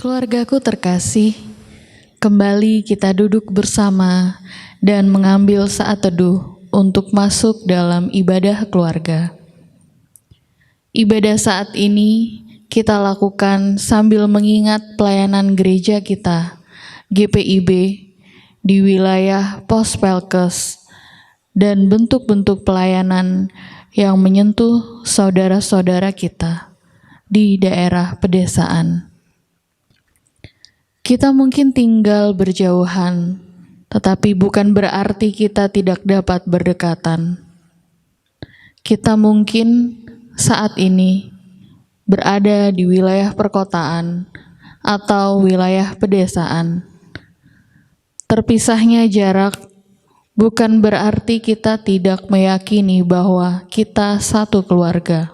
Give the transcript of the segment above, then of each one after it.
Keluargaku terkasih, kembali kita duduk bersama dan mengambil saat teduh untuk masuk dalam ibadah keluarga. Ibadah saat ini kita lakukan sambil mengingat pelayanan gereja kita, GPIB, di wilayah Pospelkes, dan bentuk-bentuk pelayanan yang menyentuh saudara-saudara kita di daerah pedesaan. Kita mungkin tinggal berjauhan, tetapi bukan berarti kita tidak dapat berdekatan. Kita mungkin saat ini berada di wilayah perkotaan atau wilayah pedesaan. Terpisahnya jarak bukan berarti kita tidak meyakini bahwa kita satu keluarga.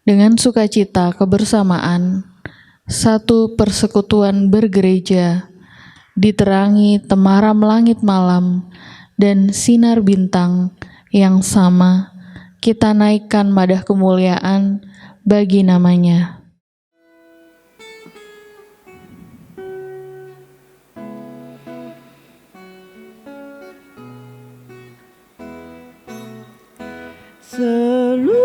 Dengan sukacita kebersamaan, satu persekutuan bergereja, diterangi temaram langit malam dan sinar bintang yang sama, kita naikkan madah kemuliaan bagi namanya. Seluruh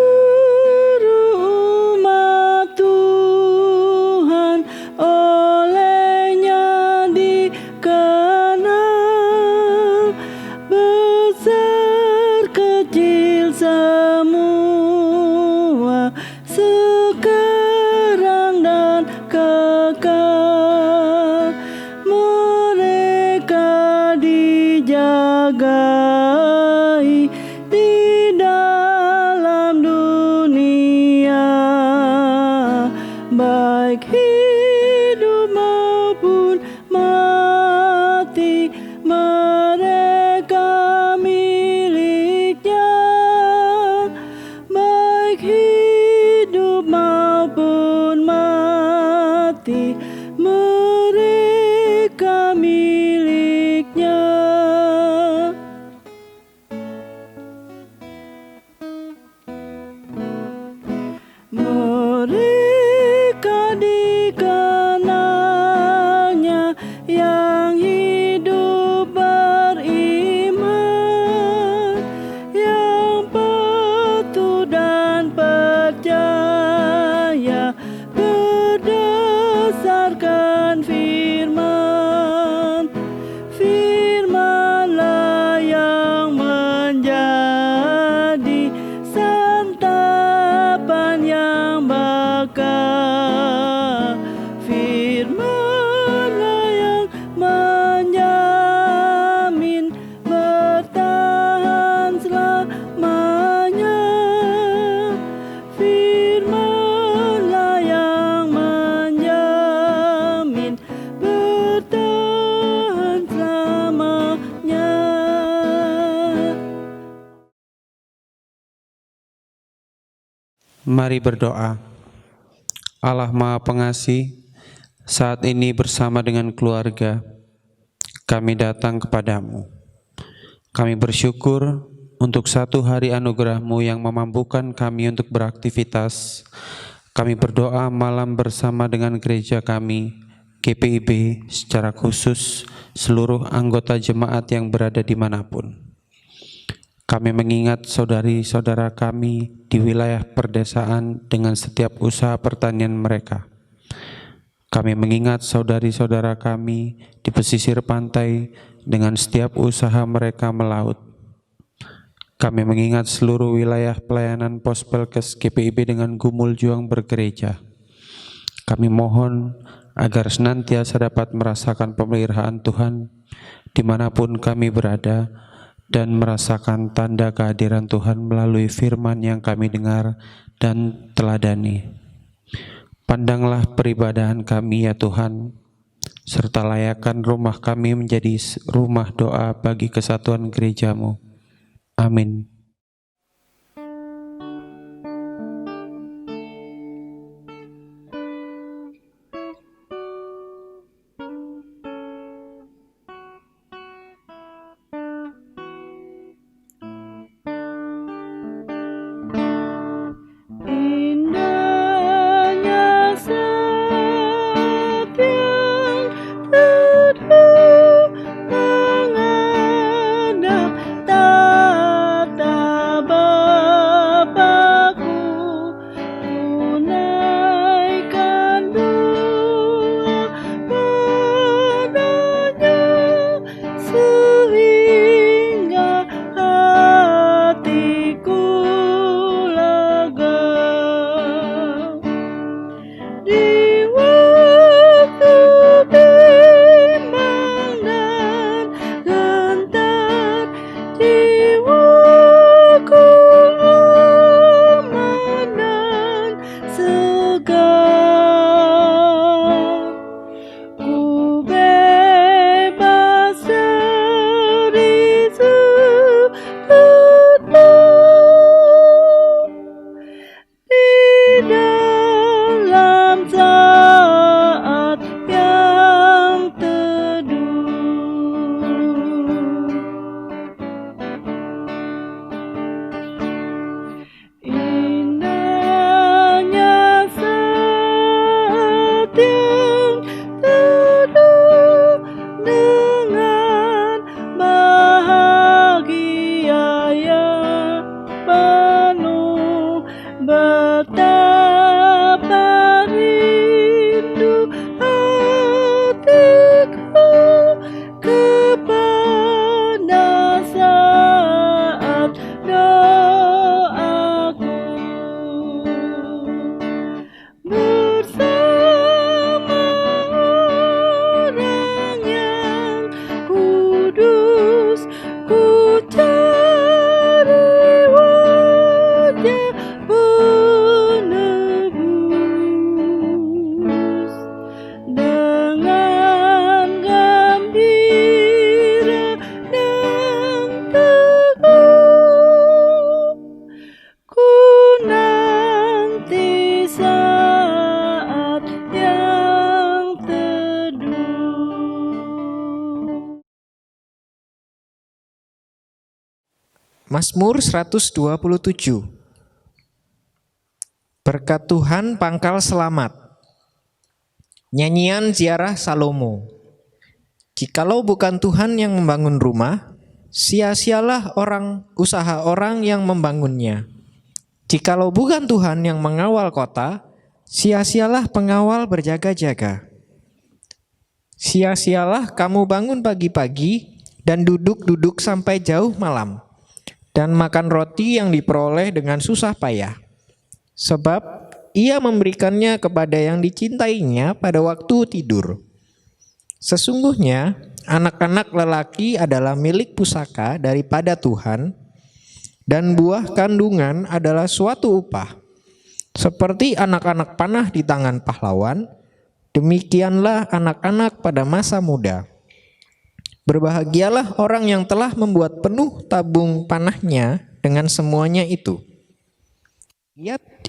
umat Tuhan olehnya dikenal, besar kecil semua, sekarang dan kekal, mereka dijagai di dalam dunia, baik hidup maupun mati, mereka miliknya, baik hidup maupun mati, mereka miliknya. Mereka dikenalnya yang hidup beriman, yang patuh dan percaya berdasarkan firman. Firman-Lah yang menjadi santapan yang bakal, firman-Lah yang menjamin bertahan selamanya, firman-Lah yang menjamin bertahan selamanya. Mari berdoa. Allah Maha Pengasih, saat ini bersama dengan keluarga, kami datang kepadamu. Kami bersyukur untuk satu hari anugerah-Mu yang memampukan kami untuk beraktivitas. Kami berdoa malam bersama dengan gereja kami, GPIB, secara khusus seluruh anggota jemaat yang berada dimanapun. Kami mengingat saudari-saudara kami di wilayah perdesaan dengan setiap usaha pertanian mereka. Kami mengingat saudari-saudara kami di pesisir pantai dengan setiap usaha mereka melaut. Kami mengingat seluruh wilayah pelayanan Pospelkes GPIB dengan gumul juang bergereja. Kami mohon agar senantiasa dapat merasakan pemeliharaan Tuhan dimanapun kami berada, dan merasakan tanda kehadiran Tuhan melalui firman yang kami dengar dan teladani. Pandanglah peribadahan kami ya Tuhan, serta layakkan rumah kami menjadi rumah doa bagi kesatuan gereja-Mu. Amin. Indahnya Mazmur 127. Berkat Tuhan pangkal selamat. Nyanyian ziarah Salomo. Jikalau bukan Tuhan yang membangun rumah, sia-sialah usaha orang yang membangunnya. Jikalau bukan Tuhan yang mengawal kota, sia-sialah pengawal berjaga-jaga. Sia-sialah kamu bangun pagi-pagi dan duduk-duduk sampai jauh malam, dan makan roti yang diperoleh dengan susah payah. Sebab ia memberikannya kepada yang dicintainya pada waktu tidur. Sesungguhnya anak-anak lelaki adalah milik pusaka daripada Tuhan, dan buah kandungan adalah suatu upah. Seperti anak-anak panah di tangan pahlawan, demikianlah anak-anak pada masa muda. Berbahagialah orang yang telah membuat penuh tabung panahnya dengan semuanya itu.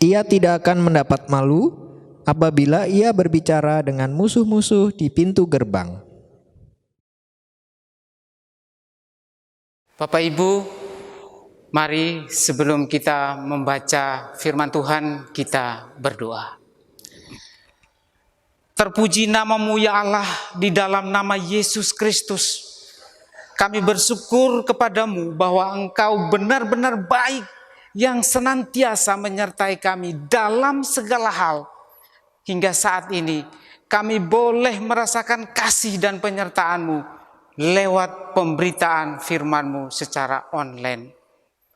Ia tidak akan mendapat malu apabila ia berbicara dengan musuh-musuh di pintu gerbang. Bapak Ibu, mari sebelum kita membaca firman Tuhan, kita berdoa. Terpuji nama-Mu ya Allah, di dalam nama Yesus Kristus. Kami bersyukur kepadamu bahwa Engkau benar-benar baik yang senantiasa menyertai kami dalam segala hal. Hingga saat ini kami boleh merasakan kasih dan penyertaan-Mu lewat pemberitaan firman-Mu secara online.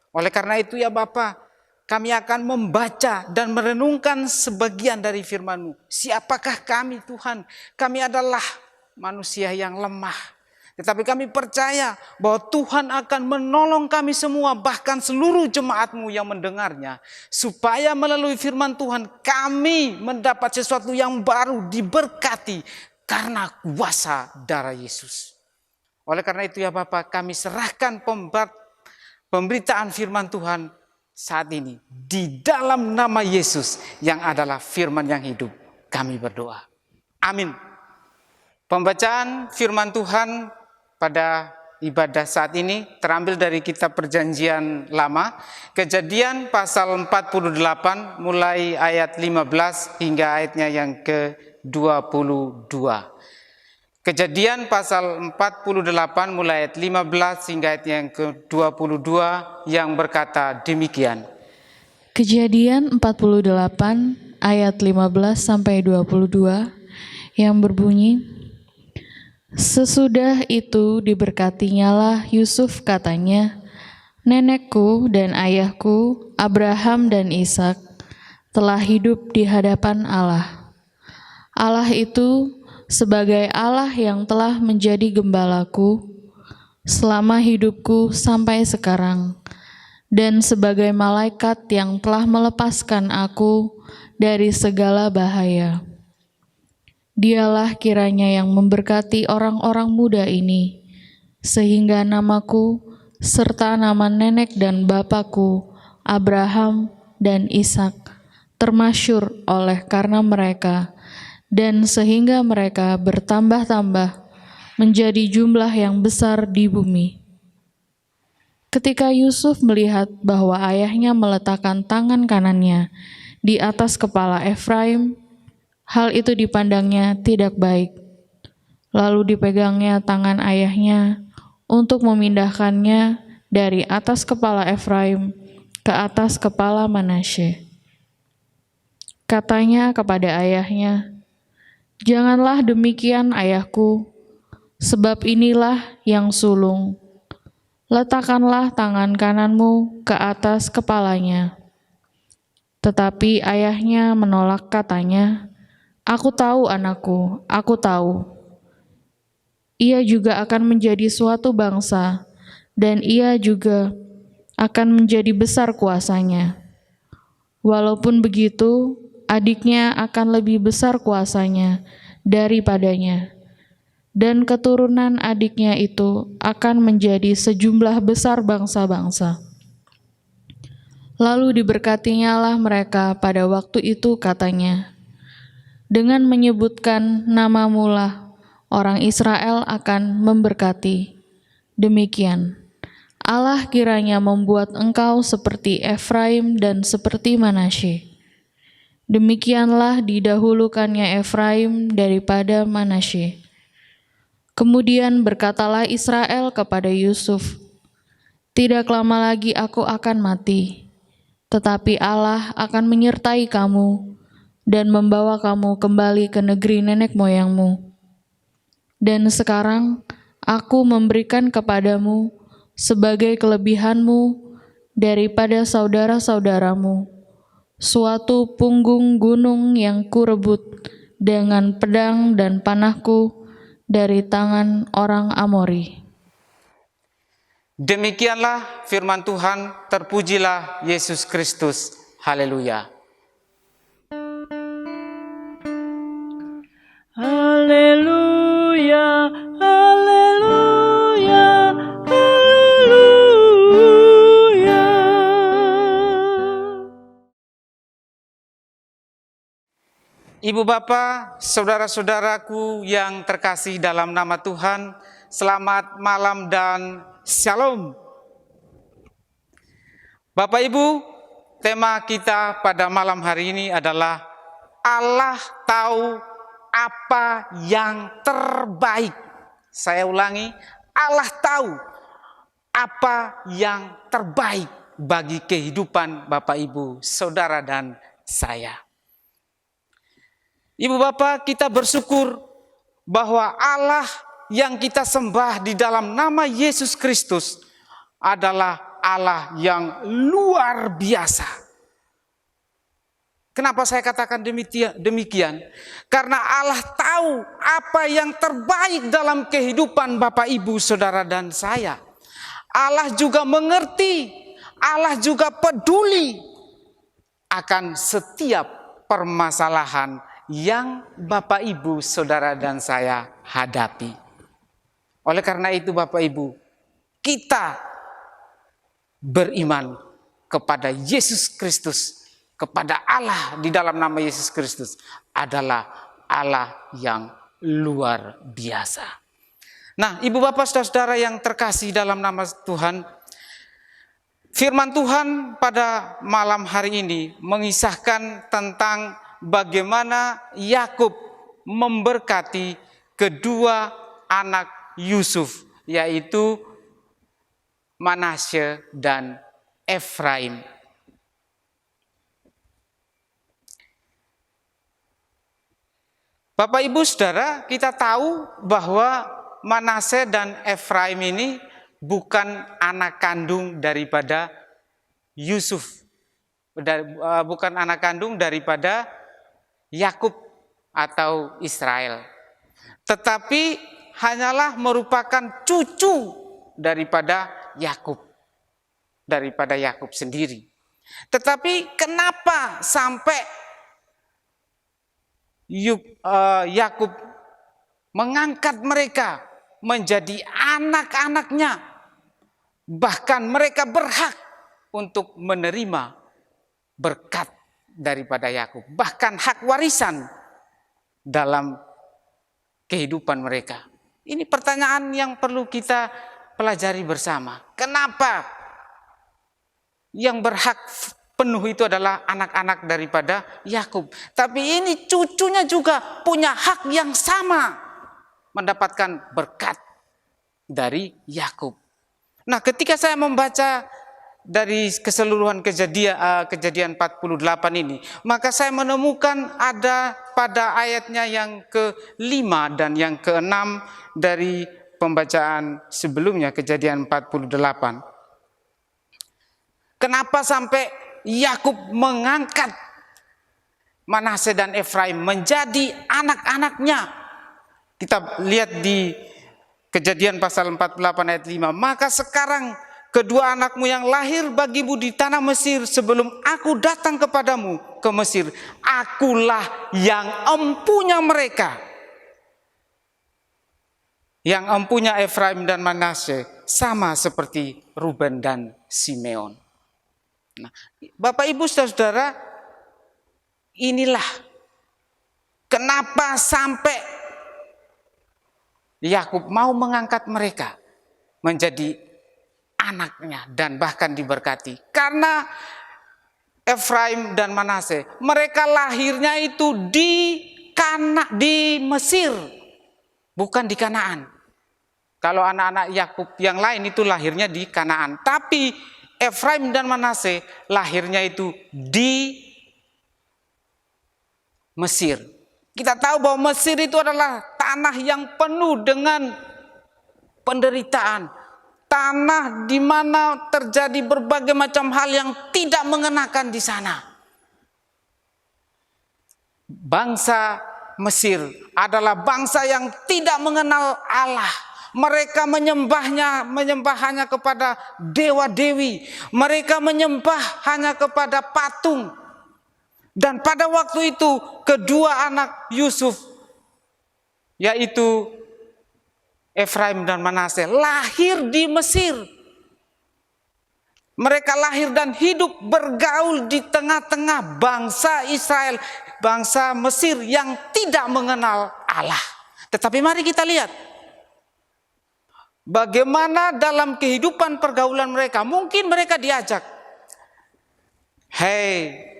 Oleh karena itu ya Bapa, kami akan membaca dan merenungkan sebagian dari firman-Mu. Siapakah kami Tuhan? Kami adalah manusia yang lemah. Tetapi kami percaya bahwa Tuhan akan menolong kami semua, bahkan seluruh jemaat-Mu yang mendengarnya. Supaya melalui firman Tuhan kami mendapat sesuatu yang baru, diberkati karena kuasa darah Yesus. Oleh karena itu ya Bapak, kami serahkan pemberitaan firman Tuhan saat ini di dalam nama Yesus yang adalah firman yang hidup. Kami berdoa. Amin. Pembacaan firman Tuhan pada ibadah saat ini terambil dari kitab Perjanjian Lama, Kejadian pasal 48 mulai ayat 15 hingga ayatnya yang ke-22. Kejadian pasal 48 mulai ayat 15 hingga ayat yang ke-22 yang berkata demikian. Kejadian 48 ayat 15 sampai 22 yang berbunyi, sesudah itu diberkatinyalah Yusuf, katanya, nenekku dan ayahku Abraham dan Ishak telah hidup di hadapan Allah. Allah itu sebagai Allah yang telah menjadi gembalaku selama hidupku sampai sekarang, dan sebagai malaikat yang telah melepaskan aku dari segala bahaya. Dialah kiranya yang memberkati orang-orang muda ini, sehingga namaku serta nama nenek dan bapakku Abraham dan Ishak termasyur oleh karena mereka, dan sehingga mereka bertambah-tambah menjadi jumlah yang besar di bumi. Ketika Yusuf melihat bahwa ayahnya meletakkan tangan kanannya di atas kepala Efraim, hal itu dipandangnya tidak baik. Lalu dipegangnya tangan ayahnya untuk memindahkannya dari atas kepala Efraim ke atas kepala Manasye. Katanya kepada ayahnya, "Janganlah demikian, ayahku, sebab inilah yang sulung. Letakkanlah tangan kananmu ke atas kepalanya." Tetapi ayahnya menolak, katanya, "Aku tahu anakku, aku tahu. Ia juga akan menjadi suatu bangsa, dan ia juga akan menjadi besar kuasanya. Walaupun begitu, adiknya akan lebih besar kuasanya daripadanya, dan keturunan adiknya itu akan menjadi sejumlah besar bangsa-bangsa." Lalu diberkatinyalah mereka pada waktu itu, katanya, "Dengan menyebutkan namamu lah orang Israel akan memberkati. Demikian, Allah kiranya membuat engkau seperti Efraim dan seperti Manasye. Demikianlah didahulukannya Efraim daripada Manasye. Kemudian berkatalah Israel kepada Yusuf, "Tidak lama lagi aku akan mati, tetapi Allah akan menyertai kamu dan membawa kamu kembali ke negeri nenek moyangmu. Dan sekarang aku memberikan kepadamu sebagai kelebihanmu daripada saudara-saudaramu, suatu punggung gunung yang kurebut dengan pedang dan panahku dari tangan orang Amori." Demikianlah firman Tuhan, terpujilah Yesus Kristus. Haleluya. Haleluya, haleluya, haleluya. Ibu Bapa, saudara-saudaraku yang terkasih dalam nama Tuhan, selamat malam dan shalom. Bapak Ibu, tema kita pada malam hari ini adalah Allah tahu apa yang terbaik. Saya ulangi, Allah tahu apa yang terbaik bagi kehidupan Bapak Ibu, saudara dan saya. Ibu Bapak, kita bersyukur bahwa Allah yang kita sembah di dalam nama Yesus Kristus adalah Allah yang luar biasa. Kenapa saya katakan demikian? Karena Allah tahu apa yang terbaik dalam kehidupan Bapak, Ibu, saudara dan saya. Allah juga mengerti, Allah juga peduli akan setiap permasalahan yang Bapak, Ibu, saudara dan saya hadapi. Oleh karena itu Bapak, Ibu, kita beriman kepada Yesus Kristus, kepada Allah di dalam nama Yesus Kristus adalah Allah yang luar biasa. Nah, Ibu Bapak Saudara-saudara yang terkasih dalam nama Tuhan, firman Tuhan pada malam hari ini mengisahkan tentang bagaimana Yakub memberkati kedua anak Yusuf, yaitu Manasye dan Efraim. Bapak Ibu Saudara, kita tahu bahwa Manasye dan Efraim ini bukan anak kandung daripada Yusuf, bukan anak kandung daripada Yakub atau Israel, tetapi hanyalah merupakan cucu daripada Yakub sendiri. Tetapi kenapa sampai Yakub mengangkat mereka menjadi anak-anaknya, bahkan mereka berhak untuk menerima berkat daripada Yakub, bahkan hak warisan dalam kehidupan mereka. Ini pertanyaan yang perlu kita pelajari bersama. Kenapa yang berhak penuh itu adalah anak-anak daripada Yakub, tapi ini cucunya juga punya hak yang sama mendapatkan berkat dari Yakub. Nah, ketika saya membaca dari keseluruhan kejadian 48 ini, maka saya menemukan ada pada ayatnya yang ke-5 dan yang ke-6 dari pembacaan sebelumnya, kejadian 48. Kenapa sampai Yakub mengangkat Manasye dan Efraim menjadi anak-anaknya? Kita lihat di Kejadian pasal 48 ayat 5. Maka sekarang kedua anakmu yang lahir bagimu di tanah Mesir sebelum aku datang kepadamu ke Mesir, akulah yang empunya mereka. Yang empunya Efraim dan Manasye sama seperti Ruben dan Simeon. Nah, Bapak Ibu Saudara, inilah kenapa sampai Yakub mau mengangkat mereka menjadi anaknya dan bahkan diberkati. Karena Efraim dan Manase, mereka lahirnya itu di Mesir, bukan di Kanaan. Kalau anak-anak Yakub yang lain itu lahirnya di Kanaan, tapi Efraim dan Manase lahirnya itu di Mesir. Kita tahu bahwa Mesir itu adalah tanah yang penuh dengan penderitaan, tanah di mana terjadi berbagai macam hal yang tidak mengenakan di sana. Bangsa Mesir adalah bangsa yang tidak mengenal Allah. Mereka menyembah hanya kepada dewa-dewi. Mereka menyembah hanya kepada patung. Dan pada waktu itu kedua anak Yusuf, yaitu Efraim dan Manase, lahir di Mesir. Mereka lahir dan hidup bergaul di tengah-tengah bangsa Israel, bangsa Mesir yang tidak mengenal Allah. Tetapi mari kita lihat bagaimana dalam kehidupan pergaulan mereka. Mungkin mereka diajak, "Hei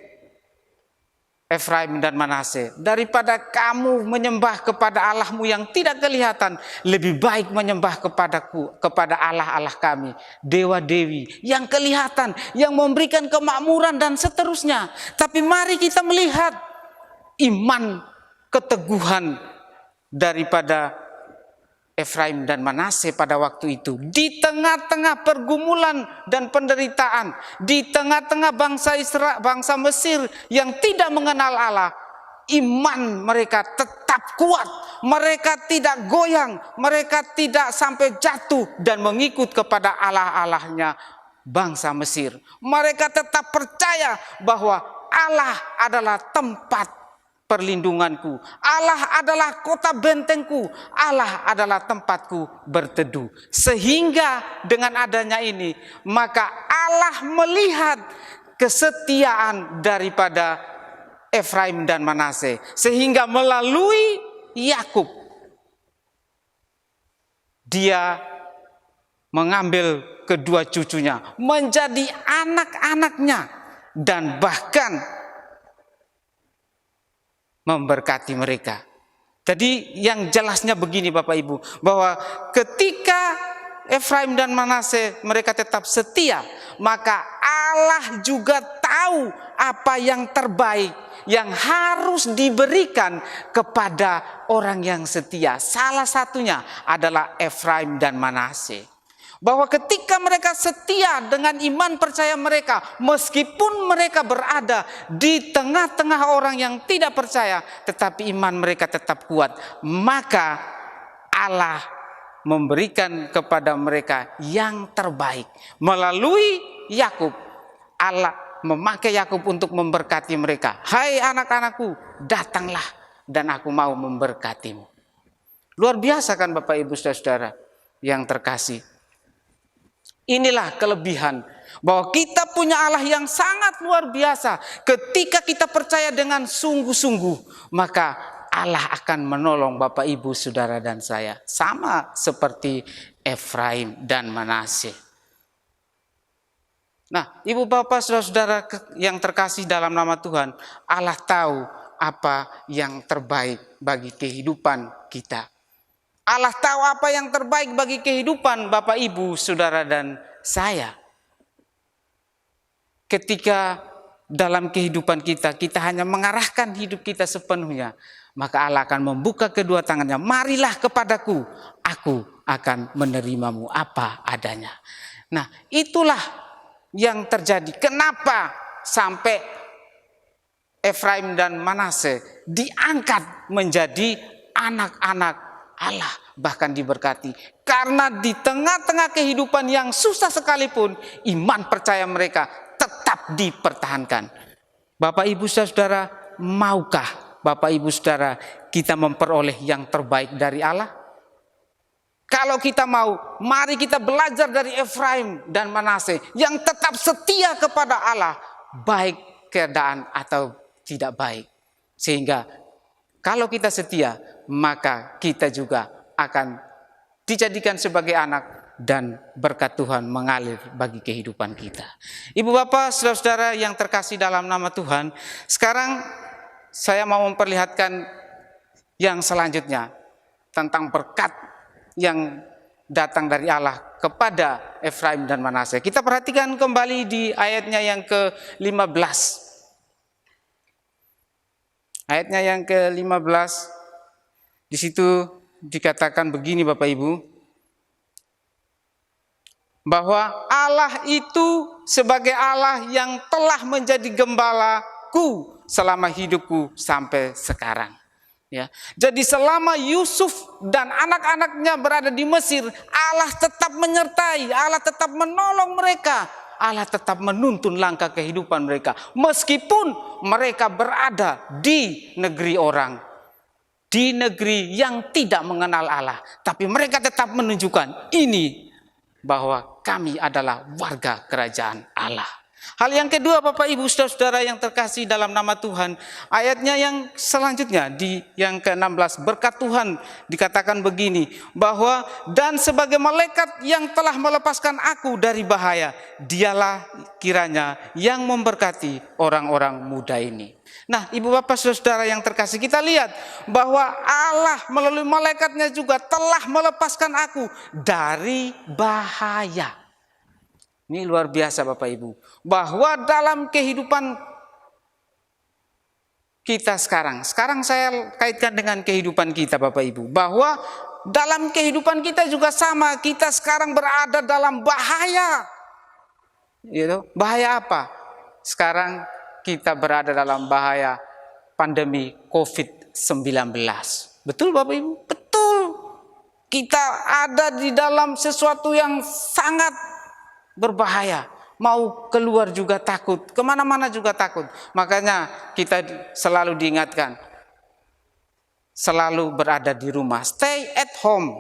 Efraim dan Manase, daripada kamu menyembah kepada Allahmu yang tidak kelihatan, lebih baik menyembah kepada Allah-Allah kami, dewa-dewi yang kelihatan, yang memberikan kemakmuran dan seterusnya." Tapi mari kita melihat iman, keteguhan daripada Efraim dan Manase pada waktu itu. Di tengah-tengah pergumulan dan penderitaan, di tengah-tengah bangsa Mesir yang tidak mengenal Allah, iman mereka tetap kuat. Mereka tidak goyang, mereka tidak sampai jatuh dan mengikut kepada Allah-Allahnya bangsa Mesir. Mereka tetap percaya bahwa Allah adalah tempat perlindunganku, Allah adalah kota bentengku, Allah adalah tempatku berteduh. Sehingga dengan adanya ini, maka Allah melihat kesetiaan daripada Efraim dan Manase, sehingga melalui Yakub dia mengambil kedua cucunya menjadi anak-anaknya dan bahkan memberkati mereka. Jadi yang jelasnya begini Bapak Ibu, bahwa ketika Efraim dan Manase mereka tetap setia, maka Allah juga tahu apa yang terbaik yang harus diberikan kepada orang yang setia. Salah satunya adalah Efraim dan Manase. Bahwa ketika mereka setia dengan iman percaya mereka, meskipun mereka berada di tengah-tengah orang yang tidak percaya, tetapi iman mereka tetap kuat, maka Allah memberikan kepada mereka yang terbaik. Melalui Yakub, Allah memakai Yakub untuk memberkati mereka. "Hai anak-anakku, datanglah dan aku mau memberkatimu." Luar biasa kan Bapak Ibu Saudara yang terkasih. Inilah kelebihan bahwa kita punya Allah yang sangat luar biasa. Ketika kita percaya dengan sungguh-sungguh, maka Allah akan menolong Bapak Ibu Saudara dan saya. Sama seperti Efraim dan Manase. Nah, Ibu Bapak Saudara-saudara yang terkasih dalam nama Tuhan, Allah tahu apa yang terbaik bagi kehidupan kita. Allah tahu apa yang terbaik bagi kehidupan Bapak, Ibu, Saudara, dan saya. Ketika dalam kehidupan kita, kita hanya mengarahkan hidup kita sepenuhnya, maka Allah akan membuka kedua tangannya. "Marilah kepadaku, aku akan menerimamu apa adanya." Nah, itulah yang terjadi. Kenapa sampai Efraim dan Manase diangkat menjadi anak-anak Allah, bahkan diberkati. Karena di tengah-tengah kehidupan yang susah sekalipun, iman percaya mereka tetap dipertahankan. Bapak Ibu Saudara, maukah Bapak Ibu Saudara kita memperoleh yang terbaik dari Allah? Kalau kita mau, mari kita belajar dari Efraim dan Manase yang tetap setia kepada Allah, baik keadaan atau tidak baik. Sehingga kalau kita setia, maka kita juga akan dijadikan sebagai anak dan berkat Tuhan mengalir bagi kehidupan kita. Ibu bapak, saudara-saudara yang terkasih dalam nama Tuhan, sekarang saya mau memperlihatkan yang selanjutnya tentang berkat yang datang dari Allah kepada Efraim dan Manasye. Kita perhatikan kembali di ayatnya yang ke-15. Ayatnya yang ke-15, di situ dikatakan begini Bapak Ibu, bahwa Allah itu sebagai Allah yang telah menjadi gembalaku selama hidupku sampai sekarang. Ya. Jadi selama Yusuf dan anak-anaknya berada di Mesir, Allah tetap menyertai, Allah tetap menolong mereka, Allah tetap menuntun langkah kehidupan mereka. Meskipun mereka berada di negeri orang, di negeri yang tidak mengenal Allah, tapi mereka tetap menunjukkan ini bahwa kami adalah warga kerajaan Allah. Hal yang kedua Bapak Ibu saudara-saudara yang terkasih dalam nama Tuhan, ayatnya yang selanjutnya di yang ke-16, berkat Tuhan dikatakan begini, bahwa dan sebagai malaikat yang telah melepaskan aku dari bahaya, dialah kiranya yang memberkati orang-orang muda ini. Nah, Ibu Bapak saudara yang terkasih, kita lihat bahwa Allah melalui malaikatnya juga telah melepaskan aku dari bahaya. Ini luar biasa Bapak Ibu, bahwa dalam kehidupan kita sekarang saya kaitkan dengan kehidupan kita Bapak Ibu, bahwa dalam kehidupan kita juga sama, kita sekarang berada dalam bahaya. Bahaya apa? Sekarang kita berada dalam bahaya pandemi COVID-19. Betul Bapak Ibu? Betul. Kita ada di dalam sesuatu yang sangat berbahaya, mau keluar juga takut, kemana-mana juga takut. Makanya kita selalu diingatkan, selalu berada di rumah, stay at home.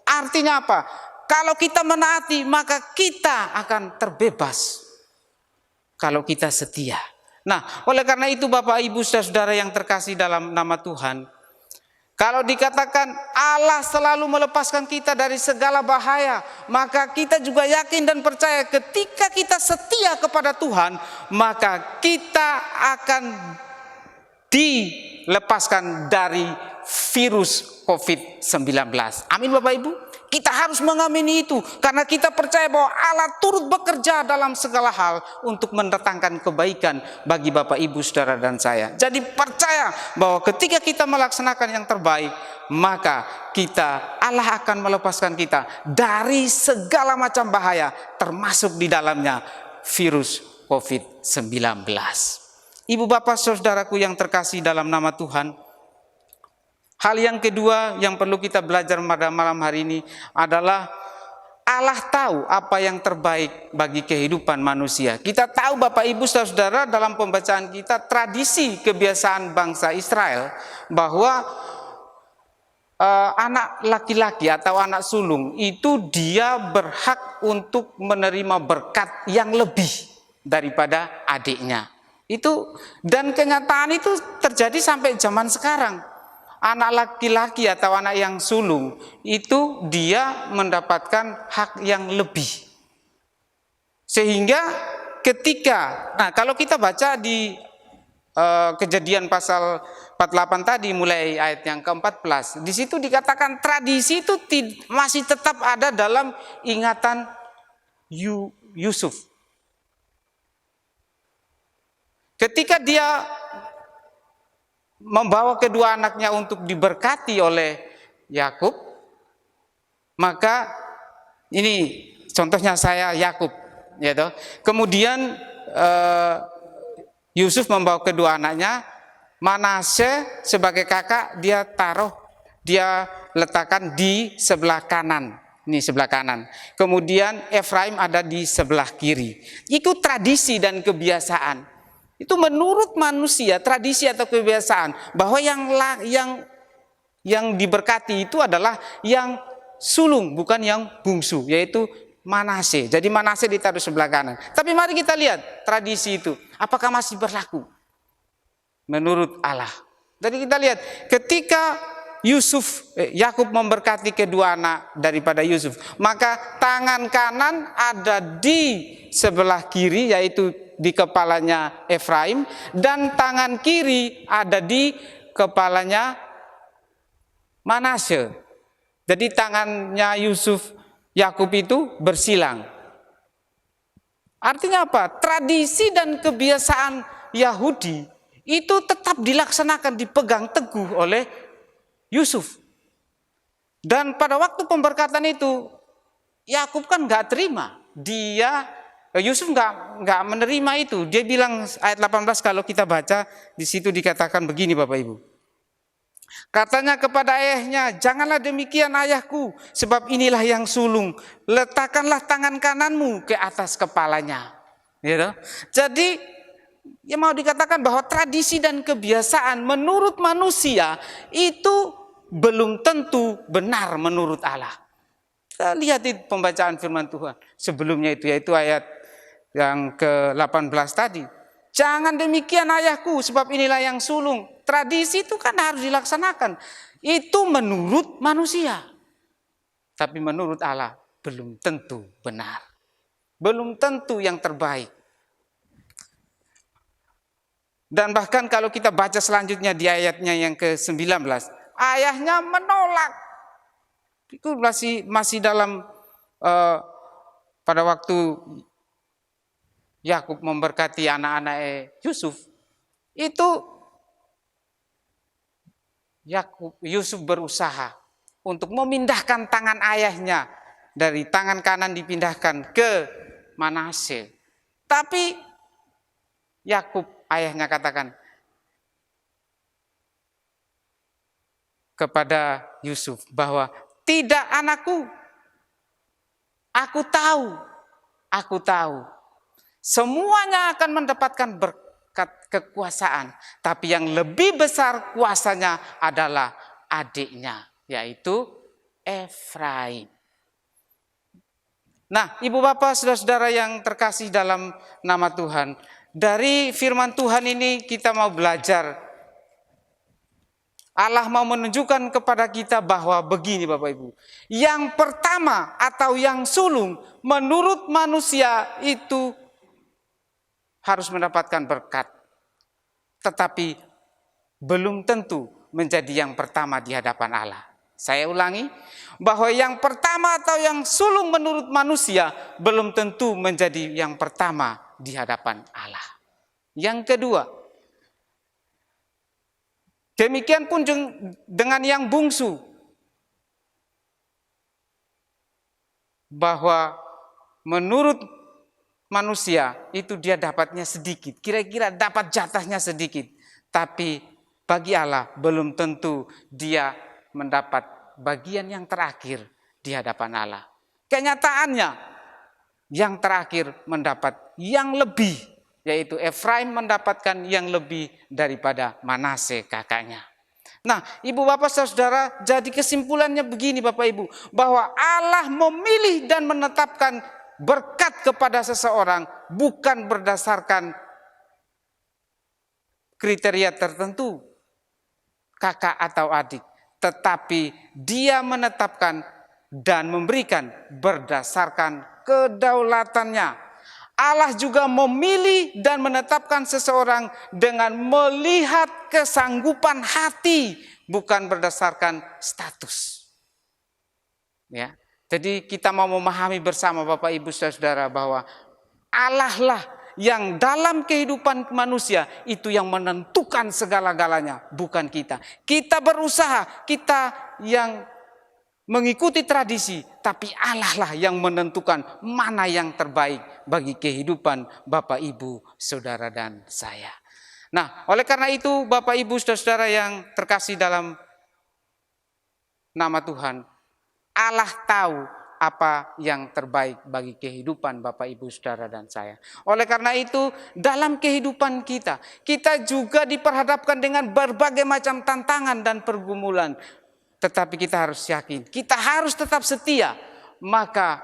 Artinya apa? Kalau kita menaati, maka kita akan terbebas kalau kita setia. Nah, oleh karena itu Bapak Ibu saudara yang terkasih dalam nama Tuhan, kalau dikatakan Allah selalu melepaskan kita dari segala bahaya, maka kita juga yakin dan percaya ketika kita setia kepada Tuhan, maka kita akan dilepaskan dari virus COVID-19. Amin Bapak Ibu. Kita harus mengamini itu karena kita percaya bahwa Allah turut bekerja dalam segala hal untuk mendatangkan kebaikan bagi Bapak Ibu saudara dan saya. Jadi percaya bahwa ketika kita melaksanakan yang terbaik, maka Allah akan melepaskan kita dari segala macam bahaya, termasuk di dalamnya virus COVID-19. Ibu bapak saudaraku yang terkasih dalam nama Tuhan, hal yang kedua yang perlu kita belajar pada malam hari ini adalah Allah tahu apa yang terbaik bagi kehidupan manusia. Kita tahu Bapak Ibu saudara dalam pembacaan kita tradisi kebiasaan bangsa Israel bahwa anak laki-laki atau anak sulung itu dia berhak untuk menerima berkat yang lebih daripada adiknya. Itu dan kenyataan itu terjadi sampai zaman sekarang. Anak laki-laki atau anak yang sulung itu dia mendapatkan hak yang lebih. Sehingga kalau kita baca di Kejadian pasal 48 tadi mulai ayat yang ke-14, di situ dikatakan tradisi itu masih tetap ada dalam ingatan Yusuf. Ketika dia membawa kedua anaknya untuk diberkati oleh Yakub, maka ini contohnya saya Yakub, ya toh. Kemudian Yusuf membawa kedua anaknya, Manasye sebagai kakak dia letakkan di sebelah kanan, ini sebelah kanan. Kemudian Efraim ada di sebelah kiri. Itu tradisi dan kebiasaan. Itu menurut manusia tradisi atau kebiasaan bahwa yang diberkati itu adalah yang sulung bukan yang bungsu, yaitu Manasye. Jadi Manasye ditaruh sebelah kanan. Tapi mari kita lihat tradisi itu apakah masih berlaku menurut Allah. Jadi kita lihat ketika Yakub memberkati kedua anak daripada Yusuf, maka tangan kanan ada di sebelah kiri, yaitu di kepalanya Efraim, dan tangan kiri ada di kepalanya Manasye. Jadi tangannya Yakub itu bersilang. Artinya apa? Tradisi dan kebiasaan Yahudi itu tetap dilaksanakan, dipegang teguh oleh Yusuf. Dan pada waktu pemberkatan itu Yakub kan nggak terima. Yusuf nggak menerima itu. Dia bilang ayat 18, kalau kita baca di situ dikatakan begini Bapak Ibu. Katanya kepada ayahnya, janganlah demikian ayahku, sebab inilah yang sulung. Letakkanlah tangan kananmu ke atas kepalanya. Gitu. Jadi ya mau dikatakan bahwa tradisi dan kebiasaan menurut manusia itu belum tentu benar menurut Allah. Kita lihat di pembacaan firman Tuhan sebelumnya itu, yaitu ayat yang ke-18 tadi. Jangan demikian ayahku, sebab inilah yang sulung. Tradisi itu kan harus dilaksanakan. Itu menurut manusia. Tapi menurut Allah belum tentu benar. Belum tentu yang terbaik. Dan bahkan kalau kita baca selanjutnya di ayatnya yang ke-19, ayahnya menolak. Itu masih dalam pada waktu Yakub memberkati anak-anak Yusuf, itu Yusuf berusaha untuk memindahkan tangan ayahnya, dari tangan kanan dipindahkan ke Manasye. Tapi Yakub ayahnya katakan kepada Yusuf bahwa tidak anakku, aku tahu semuanya akan mendapatkan berkat kekuasaan, tapi yang lebih besar kuasanya adalah adiknya, yaitu Efraim. Nah, ibu bapak saudara-saudara yang terkasih dalam nama Tuhan, dari firman Tuhan ini kita mau belajar. Allah mau menunjukkan kepada kita bahwa begini Bapak Ibu. Yang pertama atau yang sulung menurut manusia itu harus mendapatkan berkat. Tetapi belum tentu menjadi yang pertama di hadapan Allah. Saya ulangi, bahwa yang pertama atau yang sulung menurut manusia belum tentu menjadi yang pertama di hadapan Allah. Yang kedua, demikian pun dengan yang bungsu, bahwa menurut manusia itu dia dapatnya sedikit, kira-kira dapat jatahnya sedikit, tapi bagi Allah belum tentu dia mendapat bagian yang terakhir di hadapan Allah. Kenyataannya yang terakhir mendapat yang lebih, yaitu Efraim mendapatkan yang lebih daripada Manasye kakaknya. Nah, ibu bapak saudara, jadi kesimpulannya begini Bapak Ibu, bahwa Allah memilih dan menetapkan berkat kepada seseorang bukan berdasarkan kriteria tertentu, kakak atau adik, tetapi dia menetapkan dan memberikan berdasarkan kedaulatannya. Allah juga memilih dan menetapkan seseorang dengan melihat kesanggupan hati, bukan berdasarkan status. Ya, jadi kita mau memahami bersama Bapak Ibu Saudara bahwa Allah lah yang dalam kehidupan manusia itu yang menentukan segala-galanya, bukan kita. Kita berusaha, kita yang mengikuti tradisi, tapi Allah lah yang menentukan mana yang terbaik bagi kehidupan Bapak Ibu Saudara dan saya. Nah, oleh karena itu Bapak Ibu Saudara yang terkasih dalam nama Tuhan, Allah tahu apa yang terbaik bagi kehidupan Bapak Ibu Saudara dan saya. Oleh karena itu dalam kehidupan kita, kita juga diperhadapkan dengan berbagai macam tantangan dan pergumulan. Tetapi kita harus yakin, kita harus tetap setia, maka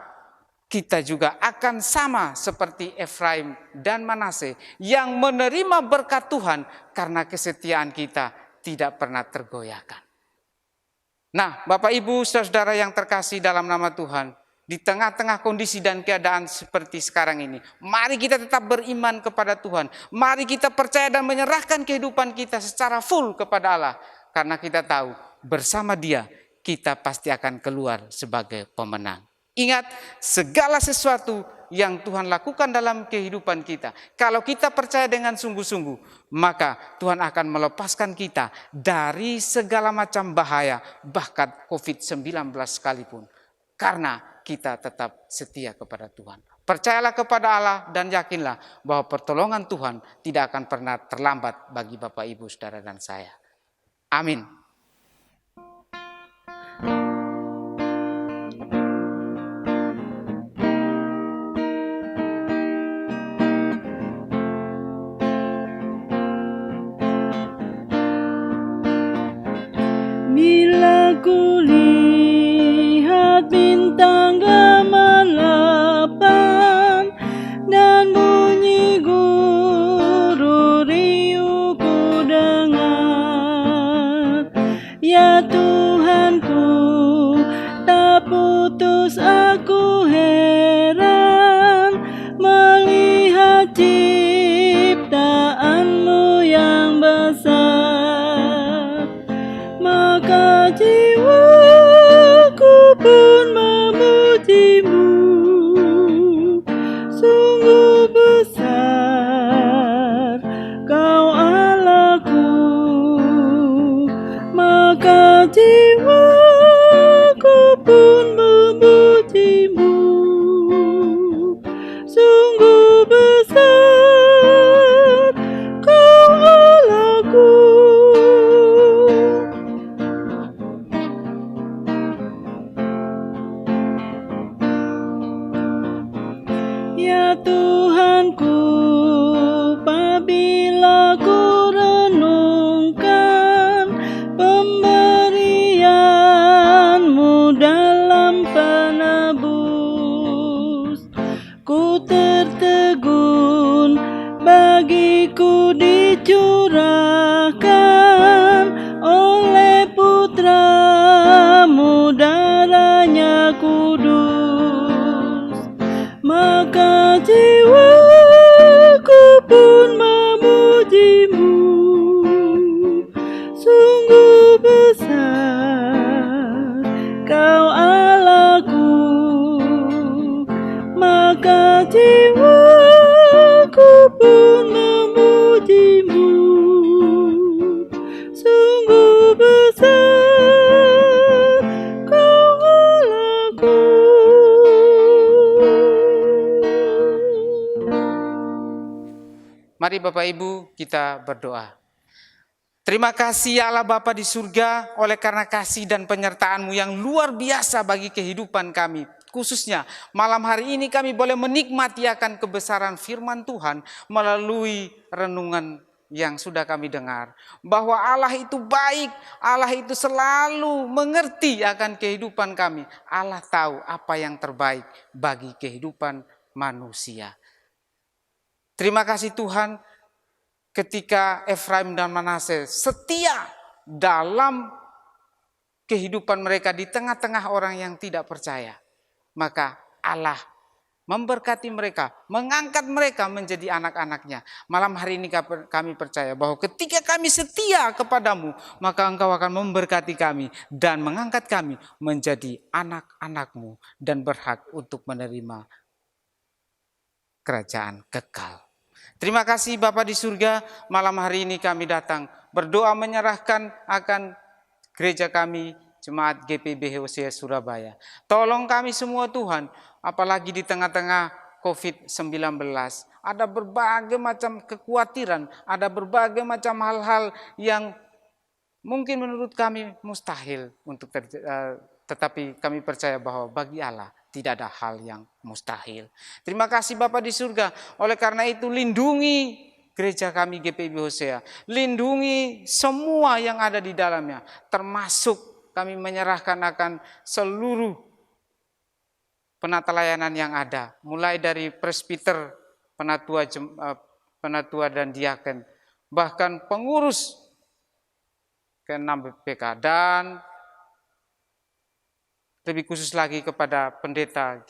kita juga akan sama seperti Efraim dan Manasye yang menerima berkat Tuhan karena kesetiaan kita tidak pernah tergoyahkan. Nah, Bapak Ibu, saudara yang terkasih dalam nama Tuhan, di tengah-tengah kondisi dan keadaan seperti sekarang ini, mari kita tetap beriman kepada Tuhan. Mari kita percaya dan menyerahkan kehidupan kita secara full kepada Allah. Karena kita tahu bersama Dia kita pasti akan keluar sebagai pemenang. Ingat, segala sesuatu yang Tuhan lakukan dalam kehidupan kita, kalau kita percaya dengan sungguh-sungguh, maka Tuhan akan melepaskan kita dari segala macam bahaya, bahkan COVID-19 sekalipun. Karena kita tetap setia kepada Tuhan. Percayalah kepada Allah dan yakinlah bahwa pertolongan Tuhan tidak akan pernah terlambat bagi Bapak, Ibu, Saudara, dan saya. Amin. Bila ku lihat bintang gelapan dan bunyi guru riuh ku dengar, ya Tuhanku, tak putus aku heran melihat ciptaanmu yang besar. Maka jiwaku pun memujimu, sungguh besar Kau Allahku. Maka jiwaku pun memujimu, sungguh besar Kau Allahku. Ya Tuhanku, apabila ku renungkan pemberian-Mu dalam penebus, ku tertegun bagiku dicurahkan oleh Putra-Mu, darahnya kudus. Maka jiwaku pun memujimu, sungguh besar Kau Allahku. Maka jiwaku pun memujimu, sungguh besar Kau Allahku. Mari Bapak Ibu kita berdoa. Terima kasih ya Allah Bapa di surga, oleh karena kasih dan penyertaan-Mu yang luar biasa bagi kehidupan kami. Khususnya malam hari ini kami boleh menikmati akan kebesaran firman Tuhan melalui renungan yang sudah kami dengar. Bahwa Allah itu baik, Allah itu selalu mengerti akan kehidupan kami. Allah tahu apa yang terbaik bagi kehidupan manusia. Terima kasih Tuhan, ketika Efraim dan Manase setia dalam kehidupan mereka di tengah-tengah orang yang tidak percaya, maka Allah memberkati mereka, mengangkat mereka menjadi anak-anaknya. Malam hari ini kami percaya bahwa ketika kami setia kepadamu, maka Engkau akan memberkati kami dan mengangkat kami menjadi anak-anak-Mu dan berhak untuk menerima kerajaan kekal. Terima kasih Bapa di surga, malam hari ini kami datang berdoa menyerahkan akan gereja kami, Jemaat GPB Hosea Surabaya. Tolong kami semua Tuhan, apalagi di tengah-tengah COVID-19. Ada berbagai macam kekhawatiran, ada berbagai macam hal-hal yang mungkin menurut kami mustahil untuk tetapi kami percaya bahwa bagi Allah tidak ada hal yang mustahil. Terima kasih Bapa di surga. Oleh karena itu lindungi gereja kami GPB Hosea. Lindungi semua yang ada di dalamnya. Termasuk kami menyerahkan akan seluruh penata layanan yang ada. Mulai dari presbiter, penatua dan diaken. Bahkan pengurus ke-6 BPK dan lebih khusus lagi kepada pendeta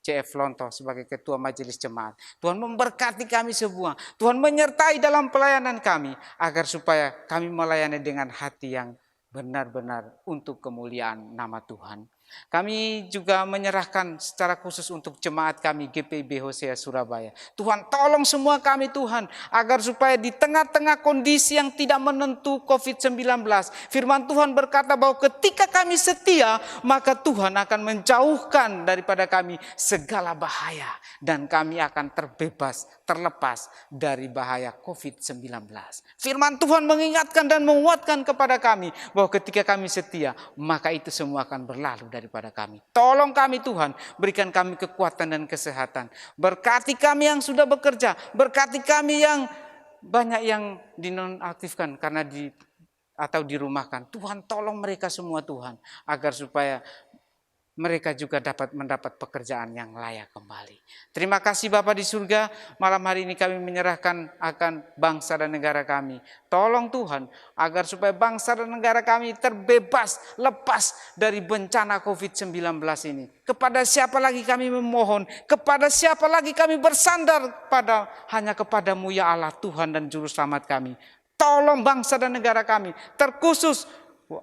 CF Lonto sebagai ketua majelis jemaat. Tuhan memberkati kami semua. Tuhan menyertai dalam pelayanan kami agar supaya kami melayani dengan hati yang benar-benar untuk kemuliaan nama Tuhan. Kami juga menyerahkan secara khusus untuk jemaat kami GPIB Hosea Surabaya. Tuhan tolong semua kami Tuhan agar supaya di tengah-tengah kondisi yang tidak menentu COVID-19, firman Tuhan berkata bahwa ketika kami setia maka Tuhan akan menjauhkan daripada kami segala bahaya dan kami akan terlepas dari bahaya COVID-19. Firman Tuhan mengingatkan dan menguatkan kepada kami bahwa ketika kami setia maka itu semua akan berlalu daripada kami. Tolong kami Tuhan, berikan kami kekuatan dan kesehatan. Berkati kami yang sudah bekerja, berkati kami yang banyak yang dinonaktifkan karena atau dirumahkan. Tuhan tolong mereka semua Tuhan, agar supaya mereka juga dapat mendapat pekerjaan yang layak kembali. Terima kasih Bapa di surga, malam hari ini kami menyerahkan akan bangsa dan negara kami. Tolong Tuhan agar supaya bangsa dan negara kami terbebas, lepas dari bencana COVID-19 ini. Kepada siapa lagi kami memohon, kepada siapa lagi kami bersandar, hanya kepadamu ya Allah Tuhan dan Juru Selamat kami. Tolong bangsa dan negara kami, terkhusus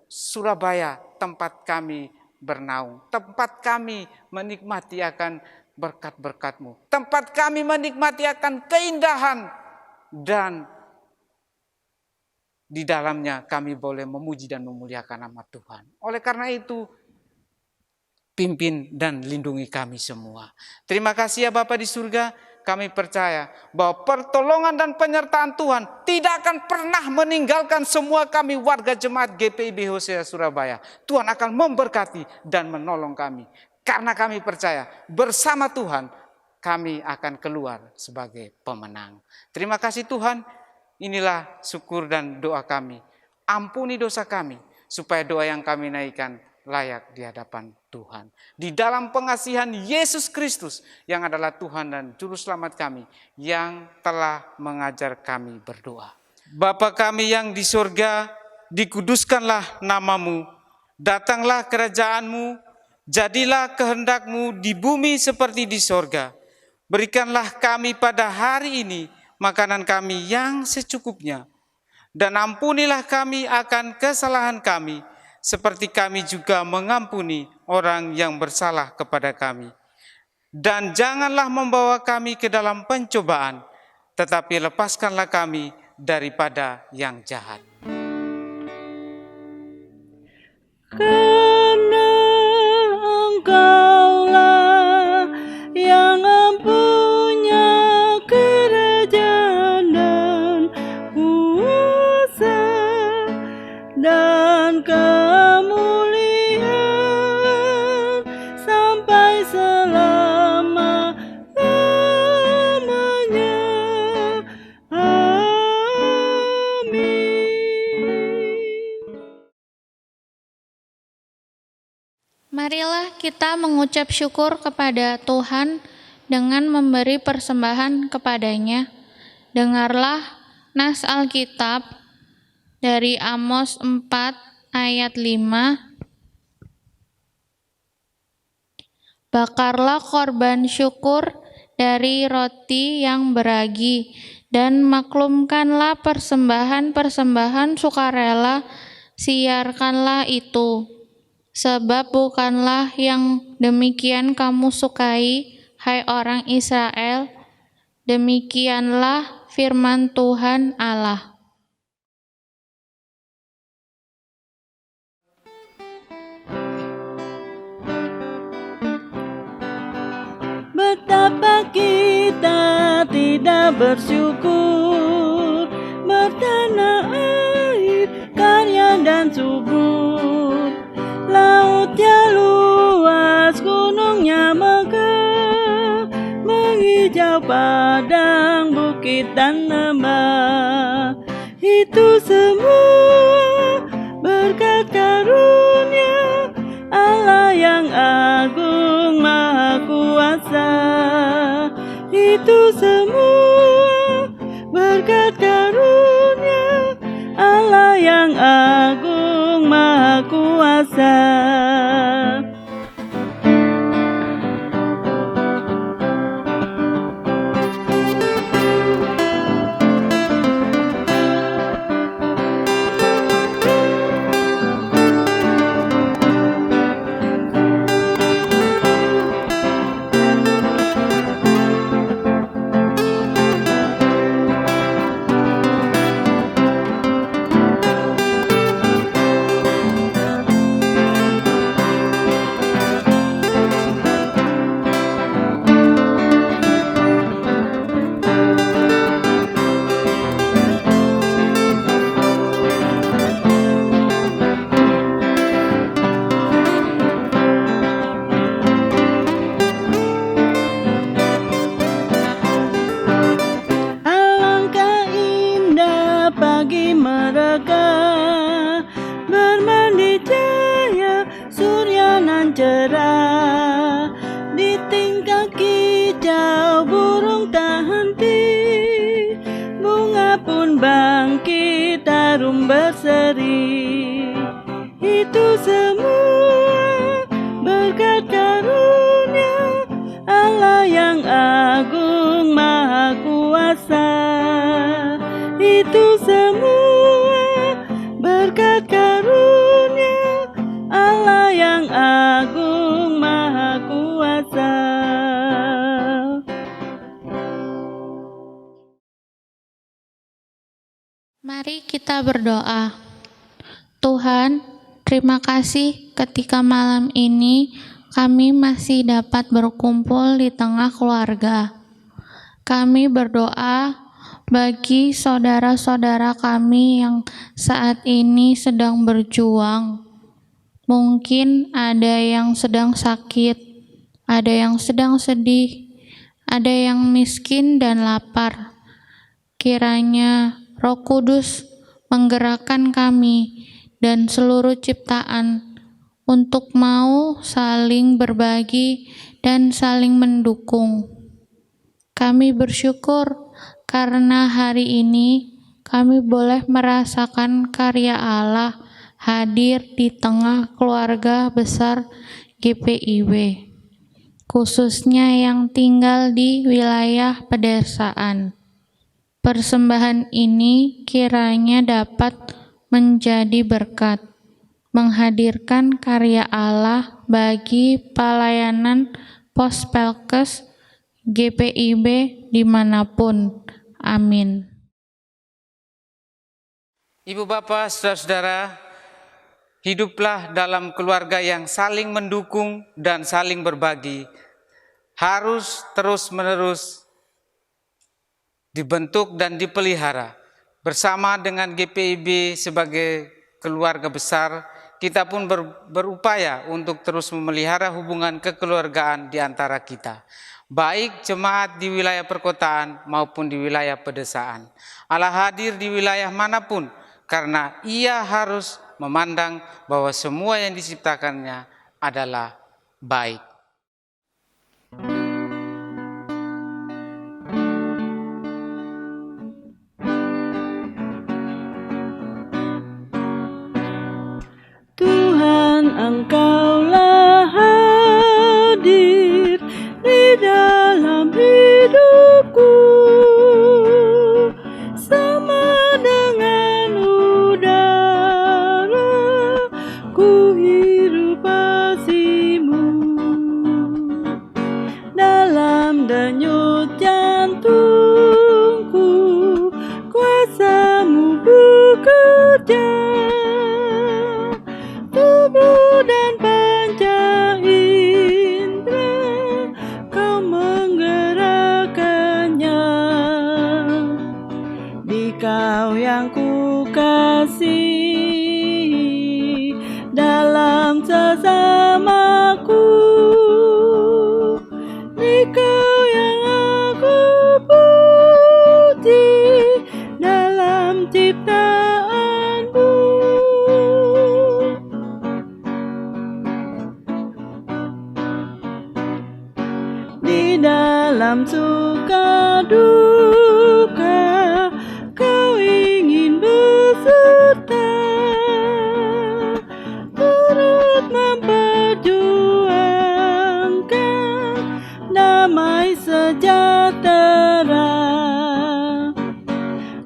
Surabaya tempat kami bernaung, tempat kami menikmati akan berkat-berkat-Mu, tempat kami menikmati akan keindahan dan di dalamnya kami boleh memuji dan memuliakan nama Tuhan. Oleh karena itu, pimpin dan lindungi kami semua. Terima kasih ya Bapa di surga. Kami percaya bahwa pertolongan dan penyertaan Tuhan tidak akan pernah meninggalkan semua kami warga jemaat GPIB Hosea Surabaya. Tuhan akan memberkati dan menolong kami. Karena kami percaya bersama Tuhan kami akan keluar sebagai pemenang. Terima kasih Tuhan. Inilah syukur dan doa kami. Ampuni dosa kami supaya doa yang kami naikkan layak di hadapan Tuhan. Di dalam pengasihan Yesus Kristus yang adalah Tuhan dan Juru Selamat kami yang telah mengajar kami berdoa. Bapa kami yang di surga, dikuduskanlah nama-Mu, datanglah kerajaan-Mu, jadilah kehendak-Mu di bumi seperti di surga. Berikanlah kami pada hari ini makanan kami yang secukupnya, dan ampunilah kami akan kesalahan kami, seperti kami juga mengampuni orang yang bersalah kepada kami. Dan janganlah membawa kami ke dalam pencobaan, tetapi lepaskanlah kami daripada yang jahat. Karena Engkaulah yang mempunyai kerajaan dan kuasa dan kemuliaan sampai selama-lamanya. Amin. Marilah kita mengucap syukur kepada Tuhan dengan memberi persembahan kepadanya. Dengarlah nas Alkitab dari Amos 4 ayat 5. Bakarlah korban syukur dari roti yang beragi, dan maklumkanlah persembahan-persembahan sukarela, siarkanlah itu. Sebab bukanlah yang demikian kamu sukai, hai orang Israel, demikianlah firman Tuhan Allah. Betapa kita tidak bersyukur, bertanah air kaya dan subur. Lautnya luas, gunungnya megah, menghijau padang, bukit dan lembah. Itu semua berkat karunia Allah yang agung maha kuasa. Itu semua berkat karunia Allah yang agung maha kuasa. karunia, Allah yang agung maha kuasa. Itu semua berkat karunia Allah yang agung maha kuasa. Mari kita berdoa. Tuhan, terima kasih ketika malam ini kami masih dapat berkumpul di tengah keluarga. Kami berdoa bagi saudara-saudara kami yang saat ini sedang berjuang. Mungkin ada yang sedang sakit, ada yang sedang sedih, ada yang miskin dan lapar. Kiranya Roh Kudus menggerakkan kami dan seluruh ciptaan untuk mau saling berbagi dan saling mendukung. Kami bersyukur karena hari ini kami boleh merasakan karya Allah hadir di tengah keluarga besar GPIW, khususnya yang tinggal di wilayah pedesaan. Persembahan ini kiranya dapat menjadi berkat, menghadirkan karya Allah bagi pelayanan Pospelkes GPIB dimanapun. Amin. Ibu bapak, saudara-saudara, hiduplah dalam keluarga yang saling mendukung dan saling berbagi. Harus terus-menerus dibentuk dan dipelihara. Bersama dengan GPIB sebagai keluarga besar, kita pun berupaya untuk terus memelihara hubungan kekeluargaan di antara kita, baik jemaat di wilayah perkotaan maupun di wilayah pedesaan. Allah hadir di wilayah manapun karena Ia harus memandang bahwa semua yang diciptakannya adalah baik. Tuhan, Engkaulah hadir di dalam hidupku, sama dengan udara ku hirup asih-Mu. Dalam denyut jantungku kuasa-Mu bekerja, tubuh dan panca indera Kau menggerakkannya. Di Kau yang ku kasihi dalam sesamaku, di Kau yang aku puji dalam ciptaan-Mu. Di dalam suka duka Kau ingin beserta, turut memperjuangkan damai sejahtera.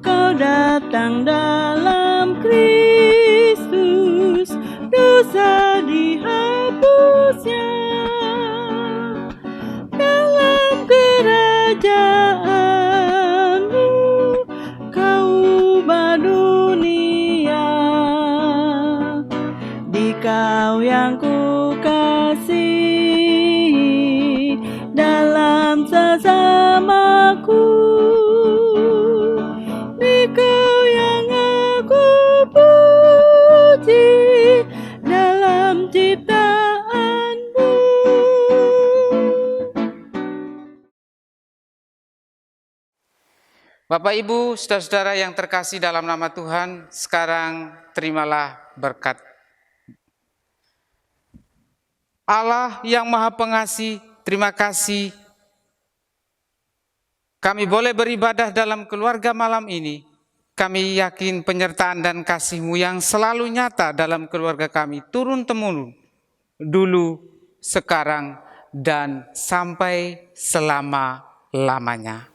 Kau datang dalam Kristus, dosa dihapusnya. Dalam kerajaan-Mu Kau ubah dunia. Di Kau yang ku kasihi dalam sesamaku, di Kau yang aku puji dalam ciptaan-Mu. Bapak, Ibu, saudara-saudara yang terkasih dalam nama Tuhan, sekarang terimalah berkat. Allah yang Maha Pengasih, terima kasih kami boleh beribadah dalam keluarga malam ini. Kami yakin penyertaan dan kasih-Mu yang selalu nyata dalam keluarga kami turun-temurun, dulu, sekarang, dan sampai selama-lamanya.